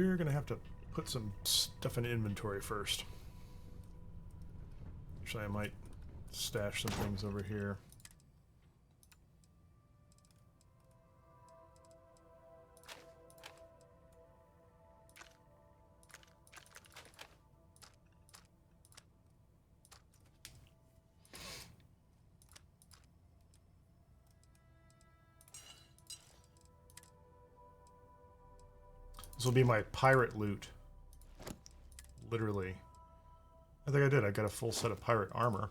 We're going to have to put some stuff in inventory first. Actually, I might stash some things over here. This will be my pirate loot. Literally. I think I did. I got a full set of pirate armor.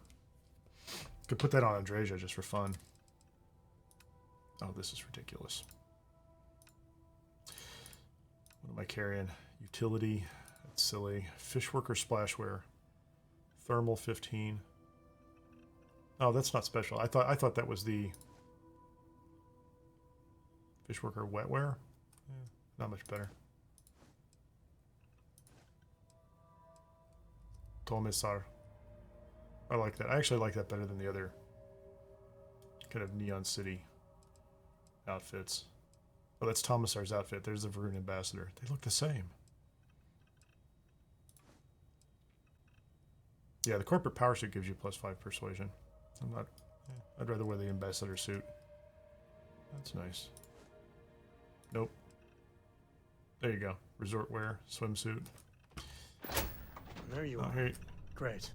Could put that on Andreja just for fun. Oh, this is ridiculous. What am I carrying? Utility. That's silly. Fishworker splashware. Thermal 15. Oh, that's not special. I thought that was the Fishworker wetware. Yeah, not much better. Tolmesar. I like that. I actually like that better than the other kind of Neon City outfits. Oh, that's Tomasar's outfit. There's the Varun Ambassador. They look the same. Yeah, the corporate power suit gives you +5 persuasion. I'm not... I'd rather wear the ambassador suit. That's nice. Nope. There you go. Resort wear, swimsuit. There you are. Hey. Great.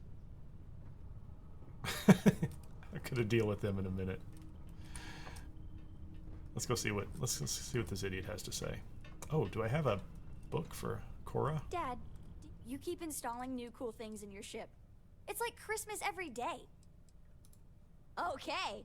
I could deal with them in a minute. Let's go see what this idiot has to say. Oh, do I have a book for Cora? Dad, you keep installing new cool things in your ship. It's like Christmas every day. Okay.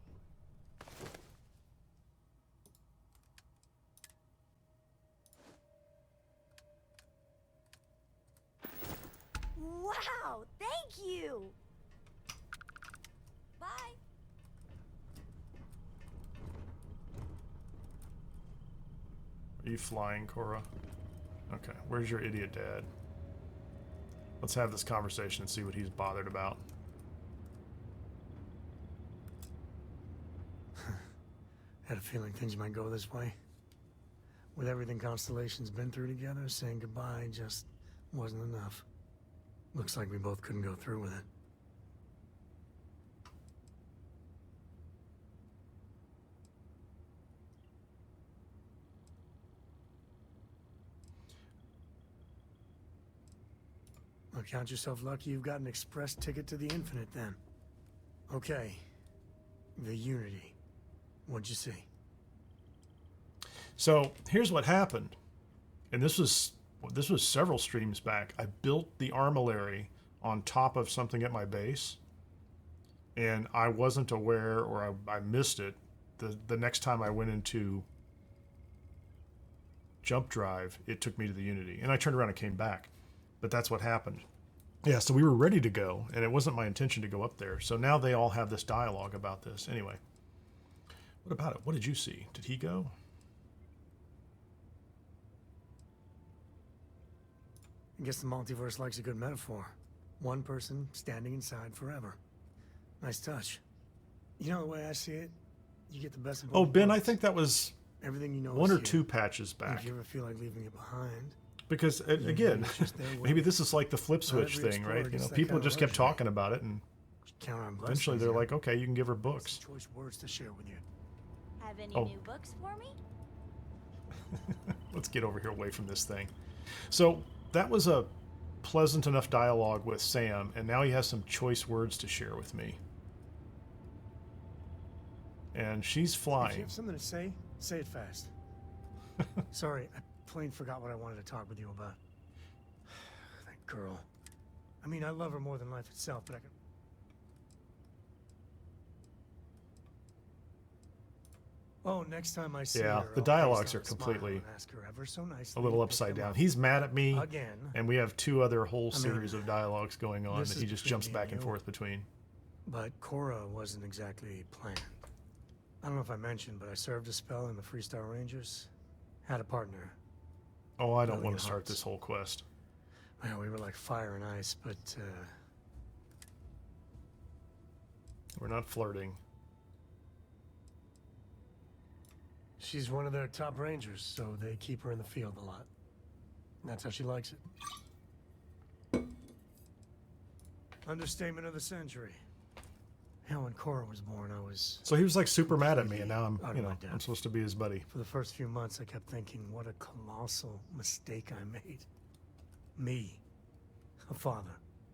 Wow, thank you. Bye. Are you flying, Cora? Okay, where's your idiot dad? Let's have this conversation and see what he's bothered about. Had a feeling things might go this way. With everything Constellation's been through together, saying goodbye just wasn't enough. Looks like we both couldn't go through with it. Well, count yourself lucky you've got an express ticket to the Infinite, then. Okay. The Unity. What'd you see? So, here's what happened. And this was several streams back. I built the armillary on top of something at my base. And I wasn't aware, or I missed it. The next time I went into jump drive, it took me to the Unity. And I turned around and came back. But that's what happened. Yeah, so we were ready to go, and it wasn't my intention to go up there. So now they all have this dialogue about this. Anyway, what about it? What did you see? Did he go? I guess the multiverse likes a good metaphor. One person standing inside forever. Nice touch. You know the way I see it? You get the best of both Oh, Ben, I worlds. think that was Everything you know one is or here. two patches And back. if you ever feel like leaving it behind, Because, again, it's just their way. maybe this is like the flip Not switch every thing, explorer right? You gets know, that people kind of just kept luxury. talking about it, and count on eventually blessings they're here. like, okay, you can give her books. Choice words to share with you. Have any Oh. new books for me? Let's get over here away from this thing. So that was a pleasant enough dialogue with Sam, and now he has some choice words to share with me. And she's If you flying. have something to say it fast. Sorry, I plain forgot what I wanted to talk with you about. That girl. I mean, I love her more than life itself, but I can... Oh, next time I see Yeah, her, the I'll dialogues paste on are a smile completely and ask her ever so nicely a little to pick upside them down. up. He's mad at me, Again. and we have two other whole I mean, series of dialogues going on this that is he just between jumps me back and and you. forth between. But Cora wasn't exactly planned. I don't know if I mentioned, but I served a spell in the Freestar Rangers. Had a partner. Oh, I don't Million want to start hearts. this whole quest. Well, we were like fire and ice, but We're not flirting. she's one of their top rangers, so they keep her in the field a lot. That's how she likes it. Understatement of the century. Hell, when Cora was born, I was... So he was like super mad at me, and now I'm, out of you my know, depth. I'm supposed to be his buddy. For the first few months, I kept thinking, what a colossal mistake I made. Me. A father.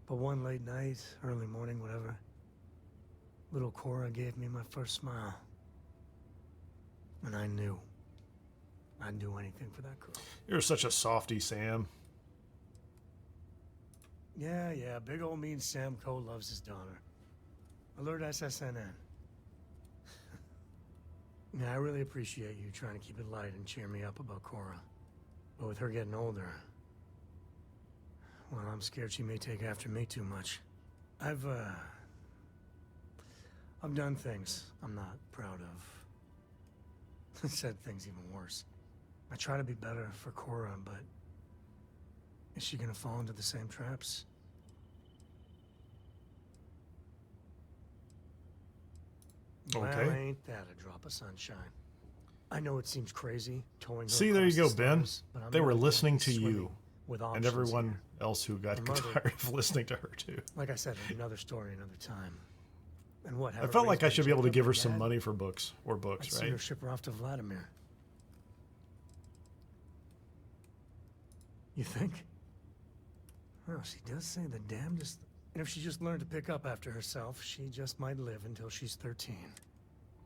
But one late night, early morning, whatever, little Cora gave me my first smile. And I knew I'd do anything for that girl. You're such a softy, Sam. Yeah, big old mean Sam Coe loves his daughter. Alert SSNN. Yeah, I really appreciate you trying to keep it light and cheer me up about Cora. But with her getting older, well, I'm scared she may take after me too much. I've done things I'm not proud of. Said things even worse. I try to be better for Cora, but is she gonna fall into the same traps? Okay. Well, ain't that a drop of sunshine? I know it seems crazy, towing her See, there you across go, the Ben. stars, but I'm They were really listening gonna to be you swimming with and options everyone here. else who got Her mother- tired of listening to her too. Like I said, another story, another time. And what? I have her felt raised like I by should be able to Jacob, give her my some dad? money for books or I'd books, see her right? ship her off to Vladimir. You think? Well, she does say the damnedest. And if she just learned to pick up after herself, she just might live until she's 13.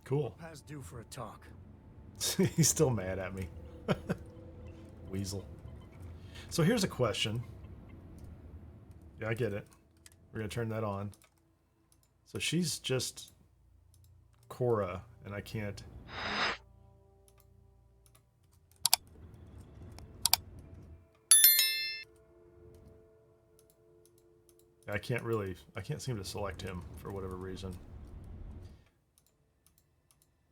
Cool. Past due for a talk. He's still mad at me. Weasel. So here's a question. Yeah, I get it. We're going to turn that on. So she's just Cora, and I can't... I can't seem to select him for whatever reason.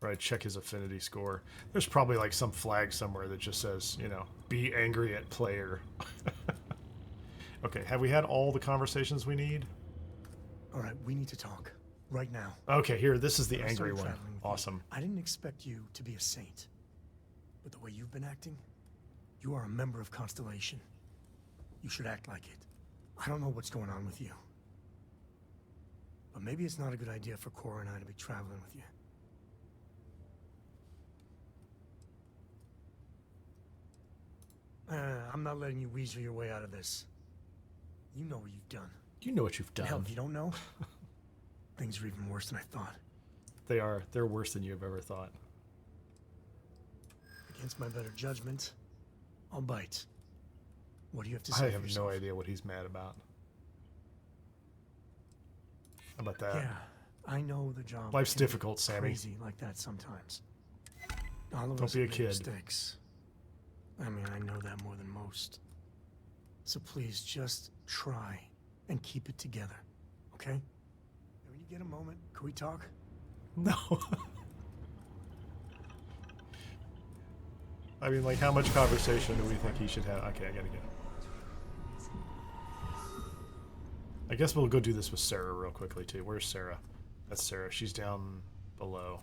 Or I check his affinity score. There's probably like some flag somewhere that just says, you know, be angry at player. Okay, have we had all the conversations we need? All right, we need to talk. Right now. Okay, here, this is the When I angry started one. traveling with you, Awesome. I didn't expect you to be a saint. But the way you've been acting, you are a member of Constellation. You should act like it. I don't know what's going on with you. But maybe it's not a good idea for Cora and I to be traveling with you. I'm not letting you weasel your way out of this. You know what you've done. You know what you've done. Hell, if you don't know, things are even worse than I thought. They're worse than you've ever thought. Against my better judgment, I'll bite. What do you have to say? I for have yourself? no idea what he's mad about. How about that? Yeah, I know the job. Life's can be difficult, Sammy. Crazy like that sometimes. All of Don't us be a have made kid. mistakes. I mean, I know that more than most. So please, just try and keep it together, okay? And when you get a moment, can we talk? No. I mean, like, how much conversation do we think he should have? Okay, I gotta go. I guess we'll go do this with Sarah real quickly, too. Where's Sarah? That's Sarah. She's down below.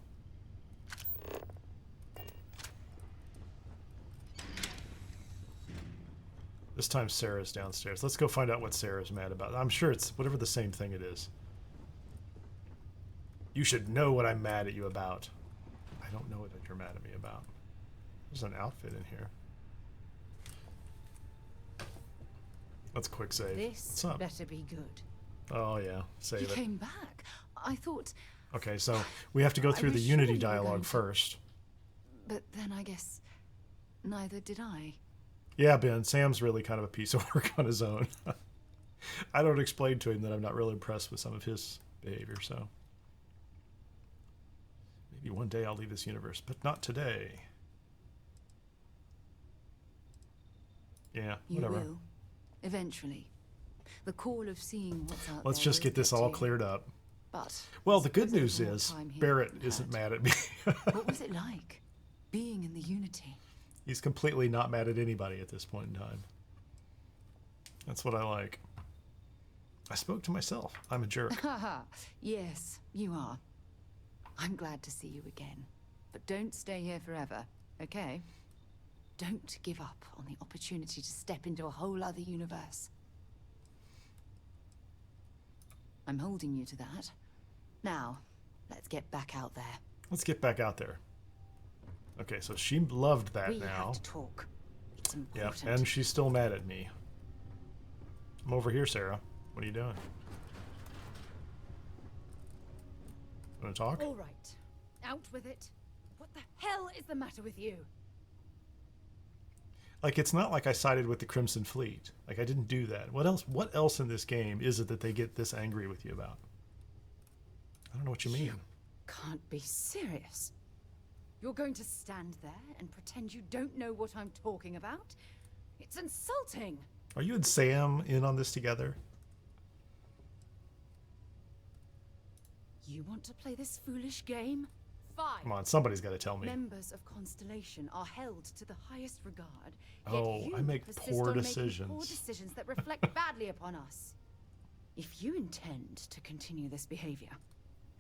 This time Sarah's downstairs. Let's go find out what Sarah's mad about. I'm sure it's whatever the same thing it is. You should know what I'm mad at you about. I don't know what you're mad at me about. There's an outfit in here. Let's quick save. This What's up? better be good. Oh yeah, You save it. came back. I thought, Okay, so we have to go I through the was Unity sure you were going dialogue to- first. but then I guess neither did I. Yeah, Ben, Sam's really kind of a piece of work on his own. I don't explain to him that I'm not really impressed with some of his behavior, so. Maybe one day I'll leave this universe, but not today. Yeah, You whatever. will, eventually. The call of seeing what's out Let's there just will get this to all you. cleared up. But Well, I the good suppose a news little more is time here Barrett wouldn't isn't hurt. mad at me. What was it like, being in the Unity? He's completely not mad at anybody at this point in time. That's what I like. I spoke to myself. I'm a jerk. Haha, yes, you are. I'm glad to see you again. But don't stay here forever, okay? Don't give up on the opportunity to step into a whole other universe. I'm holding you to that. Now, let's get back out there. Let's get back out there. Okay, so she loved that We now. have to talk. It's Yeah, important. and she's still mad at me. I'm over here, Sarah. What are you doing? Want to talk? All right. Out with it. What the hell is the matter with you? Like, it's not like I sided with the Crimson Fleet. Like, I didn't do that. What else in this game is it that they get this angry with you about? I don't know what you mean. Can't be serious. You're going to stand there and pretend you don't know what I'm talking about? It's insulting. Are you and Sam in on this together? You want to play this foolish game? Fine. Come on, somebody's got to tell me. Members of Constellation are held to the highest regard. Oh, Yet you I make persist poor on making decisions. poor decisions that reflect badly upon us. If you intend to continue this behavior,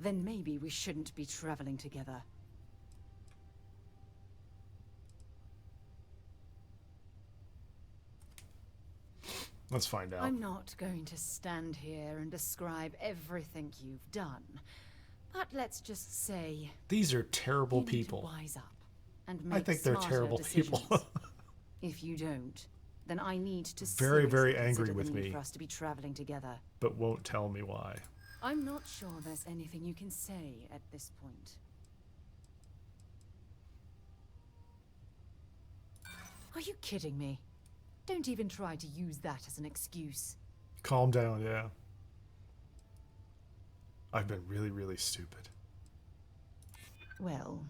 then maybe we shouldn't be traveling together. Let's find out. I'm not going to stand here and describe everything you've done. But let's just say These are terrible you need to people. wise up and make I think they're smarter terrible people. decisions. If you don't, then I need to Very, very seriously angry consider with the need me. for us to be traveling together. But won't tell me why. I'm not sure there's anything you can say at this point. Are you kidding me? Don't even try to use that as an excuse. Calm down, yeah. I've been really, really stupid. Well,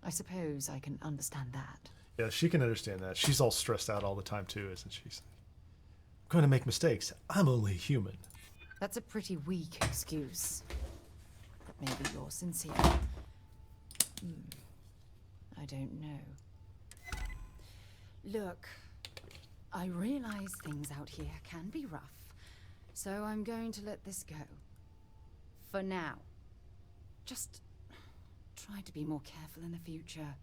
I suppose I can understand that. Yeah, she can understand that. She's all stressed out all the time too, isn't she? I'm going to make mistakes. I'm only human. That's a pretty weak excuse. But maybe you're sincere. I don't know. Look, I realize things out here can be rough, so I'm going to let this go. For now. Just try to be more careful in the future.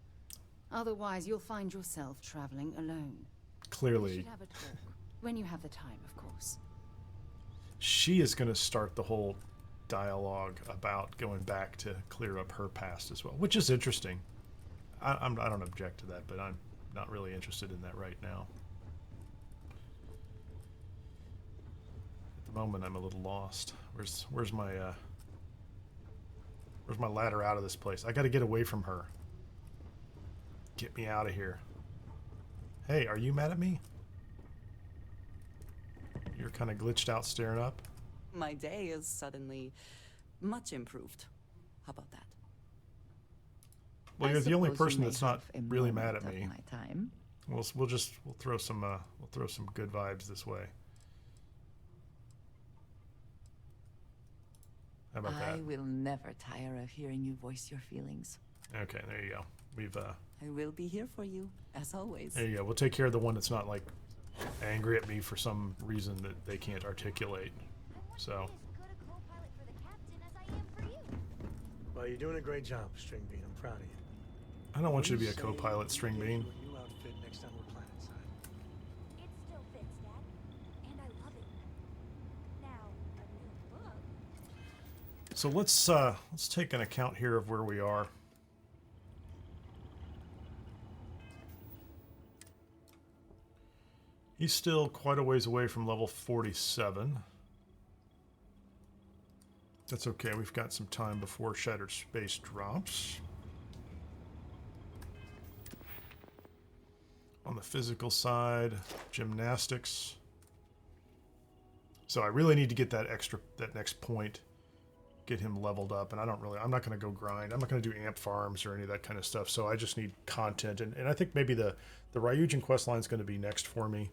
Otherwise, you'll find yourself traveling alone. We Clearly, should have a talk. When you have the time, of course. she is going to start the whole dialogue about going back to clear up her past as well, which is interesting. I don't object to that, but I'm not really interested in that right now. At the moment, I'm a little lost. Where's my ladder out of this place? I got to get away from her. Get me out of here. Hey, are you mad at me? You're kind of glitched out staring up. My day is suddenly much improved. How about that? Well, I you're the only suppose you person may that's not have a really mad at moment me. of my time. We'll throw some good vibes this way. How about I that? will never tire of hearing you voice your feelings. Okay, there you go. We've I will be here for you, as always. there you go. We'll take care of the one that's not like angry at me for some reason that they can't articulate. So As good a co-pilot for the captain as I am for you. Well, you're doing a great job, String Bean. I'm proud of you. I don't want you to be a Say co-pilot, we String get Bean. you a new outfit next time we're planetside. It still fits, Dad. And I love it. Now, a new book. So let's take an account here of where we are. He's still quite a ways away from level 47. That's okay, we've got some time before Shattered Space drops. On the physical side, gymnastics. So I really need to get that next point, get him leveled up, and I'm not going to go grind. I'm not going to do amp farms or any of that kind of stuff, so I just need content, and I think maybe the Ryujin quest line is going to be next for me.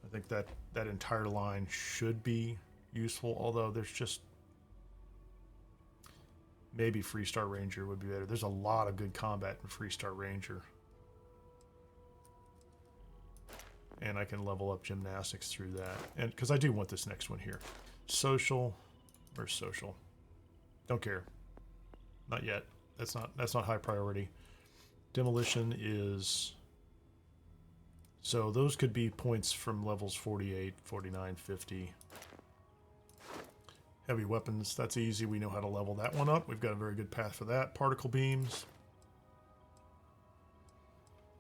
I think that entire line should be useful, although there's just maybe Freestar Ranger would be better. There's a lot of good combat in Freestar Ranger. And I can level up gymnastics through that. And because I do want this next one here. Social. Where's social? Don't care. Not yet. That's not high priority. Demolition is So those could be points from levels 48, 49, 50. Heavy weapons, that's easy. We know how to level that one up. We've got a very good path for that. Particle beams.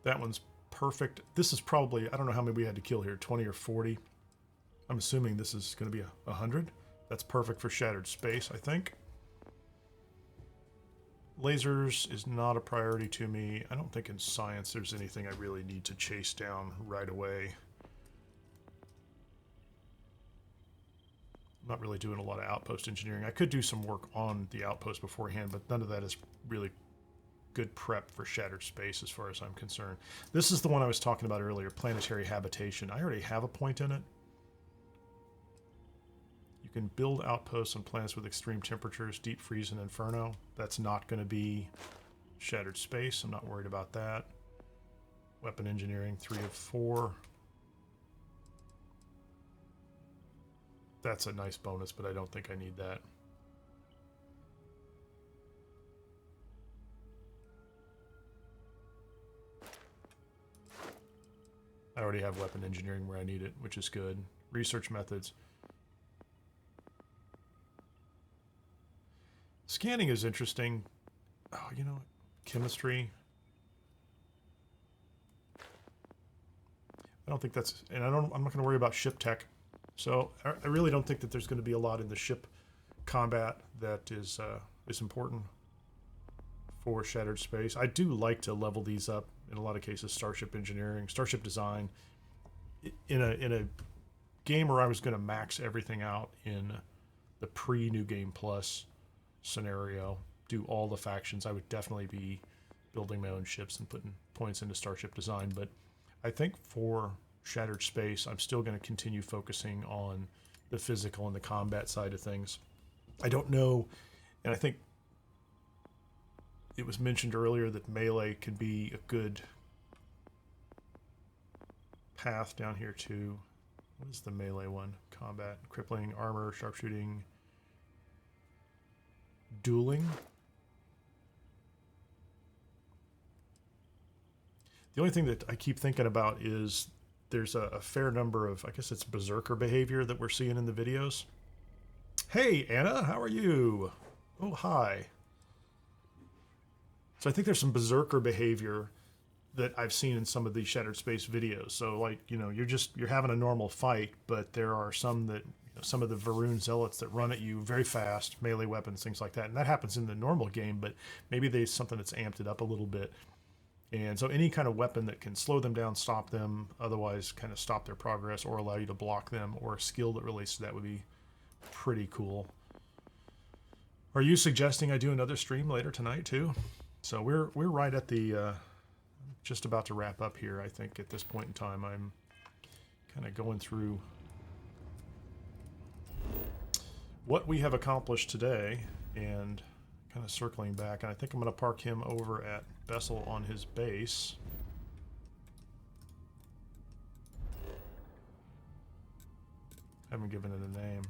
That one's perfect. This is probably, I don't know how many we had to kill here, 20 or 40. I'm assuming this is going to be 100. That's perfect for shattered space, I think. Lasers is not a priority to me. I don't think in science there's anything I really need to chase down right away. I'm not really doing a lot of outpost engineering. I could do some work on the outpost beforehand, but none of that is really good prep for shattered space as far as I'm concerned. This is the one I was talking about earlier, planetary habitation. I already have a point in it. You can build outposts on planets with extreme temperatures, deep freeze, and inferno. That's not going to be shattered space. I'm not worried about that. Weapon engineering, 3 of 4. That's a nice bonus, but I don't think I need that. I already have weapon engineering where I need it, which is good. Research methods. Scanning is interesting. Oh, you know, chemistry. I don't think that's, and I'm not going to worry about ship tech. So I really don't think that there's going to be a lot in the ship combat that is important for shattered space. I do like to level these up in a lot of cases. Starship engineering, starship design. In a game where I was going to max everything out in the pre-New Game Plus scenario, do all the factions, I would definitely be building my own ships and putting points into starship design. But I think for shattered space, I'm still going to continue focusing on the physical and the combat side of things. I don't know, and I think it was mentioned earlier that melee can be a good path down here too. What is the melee one? Combat, crippling, armor, sharpshooting, dueling. The only thing that I keep thinking about is there's a fair number of, I guess it's berserker behavior that we're seeing in the videos. Hey, Anna, how are you? Oh, hi. So I think there's some berserker behavior that I've seen in some of these shattered space videos. So like, you know, you're having a normal fight, but there are some that, you know, some of the Varun zealots that run at you very fast, melee weapons, things like that. And that happens in the normal game, but maybe there's something that's amped it up a little bit. And so any kind of weapon that can slow them down, stop them, otherwise kind of stop their progress or allow you to block them, or a skill that relates to that would be pretty cool. Are you suggesting I do another stream later tonight too? So we're right at the just about to wrap up here. I think at this point in time I'm kind of going through what we have accomplished today and kind of circling back, and I think I'm going to park him over at Bessel on his base. Haven't given it a name.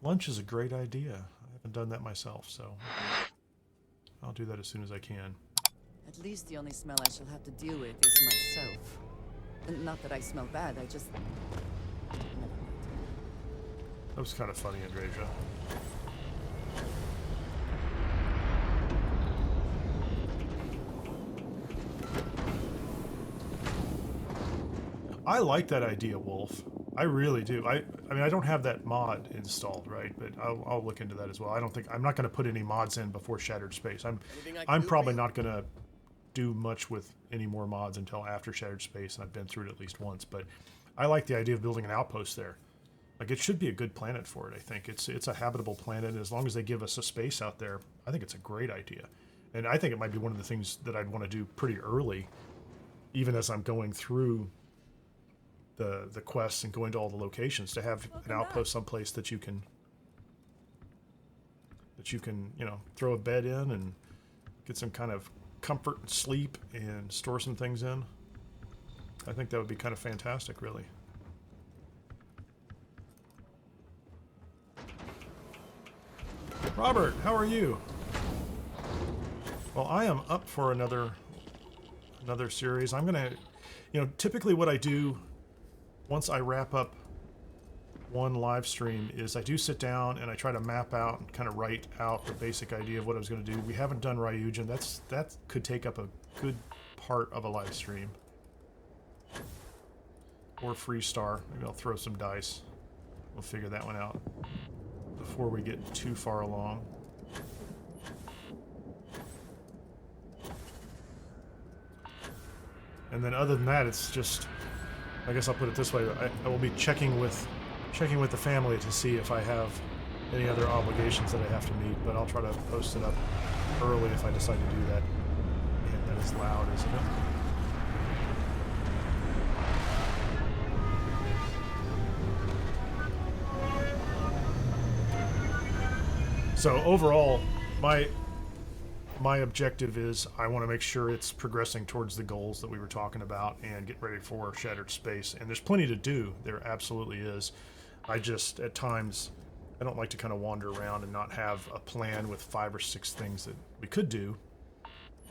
Lunch is a great idea. I haven't done that myself, so I'll do that as soon as I can. At least the only smell I shall have to deal with is myself. And not that I smell bad, I just... That was kind of funny, Andreja. I like that idea, Wolf. I really do. I mean, I don't have that mod installed, right? But I'll look into that as well. I'm not going to put any mods in before Shattered Space. I'm probably not going to do much with any more mods until after Shattered Space, and I've been through it at least once. But I like the idea of building an outpost there. Like, it should be a good planet for it, I think. It's a habitable planet, and as long as they give us a space out there, I think it's a great idea. And I think it might be one of the things that I'd want to do pretty early, even as I'm going through the quests and going to all the locations, to have an outpost someplace that you can you know, throw a bed in and get some kind of comfort and sleep and store some things in. I think that would be kind of fantastic, really. Robert, how are you? Well, I am up for another series. I'm gonna, typically what I do once I wrap up one live stream is I do sit down and I try to map out and kind of write out the basic idea of what I was going to do. We haven't done Ryujin. That could take up a good part of a live stream. Or Freestar. Maybe I'll throw some dice. We'll figure that one out before we get too far along. And then other than that, it's just, I guess I'll put it this way, I will be checking with the family to see if I have any other obligations that I have to meet, but I'll try to post it up early if I decide to do that. Man, that is loud, isn't it? So overall, my objective is I want to make sure it's progressing towards the goals that we were talking about and get ready for Shattered Space. And there's plenty to do. There absolutely is. I just, at times, I don't like to kind of wander around and not have a plan with 5 or 6 things that we could do.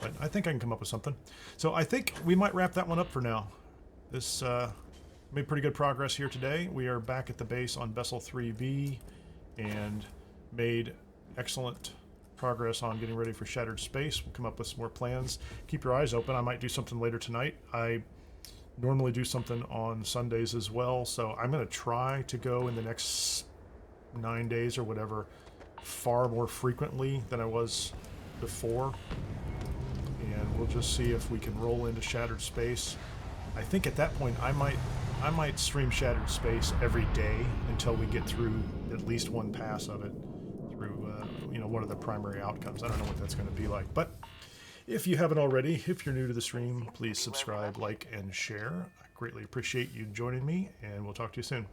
But I think I can come up with something. So I think we might wrap that one up for now. This made pretty good progress here today. We are back at the base on Vessel 3B and made excellent progress on getting ready for Shattered Space. We'll come up with some more plans. Keep your eyes open. I might do something later tonight. I normally do something on Sundays as well, so I'm going to try to go in the next 9 days or whatever far more frequently than I was before, and we'll just see if we can roll into Shattered Space. I think at that point I might stream Shattered Space every day until we get through at least one pass of it through one of the primary outcomes. I don't know what that's going to be like, but if you haven't already, if you're new to the stream, please subscribe, like, and share. I greatly appreciate you joining me, and we'll talk to you soon.